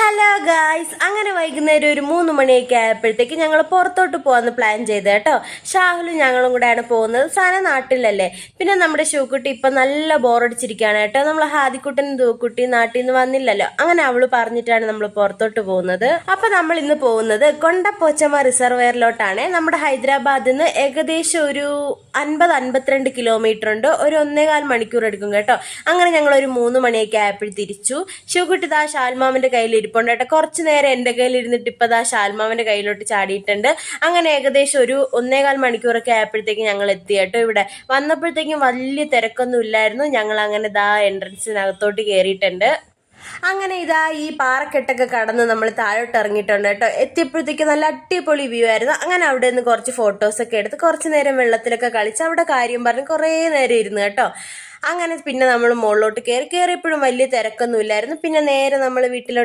Hello guys, അങ്ങനെ വൈകുന്നേരം ഒരു 3 മണിയൊക്കെ ആയപ്പോഴത്തേക്ക് ഞങ്ങൾ പുറത്തോട്ട് പോകാമെന്ന് പ്ലാൻ ചെയ്ത് കേട്ടോ. ഷാഹുലും ഞങ്ങളും കൂടെയാണ് പോകുന്നത്. സാന നാട്ടിലല്ലേ. പിന്നെ നമ്മുടെ ഷൂക്കുട്ടി ഇപ്പം നല്ല ബോറടിച്ചിരിക്കുകയാണ് കേട്ടോ. നമ്മൾ ഹാദിക്കുട്ടൻ കുട്ടി നാട്ടിൽ നിന്ന് വന്നില്ലല്ലോ. അങ്ങനെ അവള് പറഞ്ഞിട്ടാണ് നമ്മൾ പുറത്തോട്ട് പോകുന്നത്. അപ്പൊ നമ്മൾ ഇന്ന് പോകുന്നത് കൊണ്ടപ്പോച്ചമ്മ റിസർവെയറിലോട്ടാണ്. നമ്മുടെ ഹൈദരാബാദിൽ നിന്ന് ഏകദേശം ഒരു 50-52 കിലോമീറ്റർ ഉണ്ട്. ഒരു 1.25 മണിക്കൂർ എടുക്കും കേട്ടോ. അങ്ങനെ ഞങ്ങൾ ഒരു 3 മണിയൊക്കെ ആയപ്പോൾ തിരിച്ചു. ഷൂക്കുട്ടി ദാ ഷാൽമാമന്റെ കയ്യിൽ ഇരിപ്പുണ്ട് കേട്ടോ. കുറച്ചു നേരം എൻ്റെ കയ്യിൽ ഇരുന്നിട്ട് ഇപ്പൊ ദാ ഷാൽമാമന്റെ കയ്യിലോട്ട് ചാടിയിട്ടുണ്ട്. അങ്ങനെ ഏകദേശം ഒരു 1.25 മണിക്കൂറൊക്കെ ആയപ്പോഴത്തേക്കും ഞങ്ങൾ എത്തി കേട്ടോ. ഇവിടെ വന്നപ്പോഴത്തേക്കും വലിയ തിരക്കൊന്നും ഇല്ലായിരുന്നു. ഞങ്ങൾ അങ്ങനെ ദാ എൻട്രൻസിനകത്തോട്ട് കയറിയിട്ടുണ്ട്. അങ്ങനെ ഇതാ ഈ പാറക്കെട്ടൊക്കെ കടന്ന് നമ്മൾ താഴോട്ട് ഇറങ്ങിയിട്ടുണ്ട് കേട്ടോ. എത്തിയപ്പോഴത്തേക്ക് നല്ല അടിപൊളി വ്യൂ ആയിരുന്നു. അങ്ങനെ അവിടെ നിന്ന് കുറച്ച് ഫോട്ടോസൊക്കെ എടുത്ത് കുറച്ച് നേരം വെള്ളത്തിലൊക്കെ കളിച്ച് അവിടെ കാര്യം പറഞ്ഞ് കുറേ നേരം ഇരുന്നു കേട്ടോ. അങ്ങനെ പിന്നെ നമ്മൾ മുകളിലോട്ട് കയറിയപ്പോഴും വലിയ തിരക്കൊന്നും ഇല്ലായിരുന്നു. പിന്നെ നേരെ നമ്മൾ വീട്ടിലോട്ട്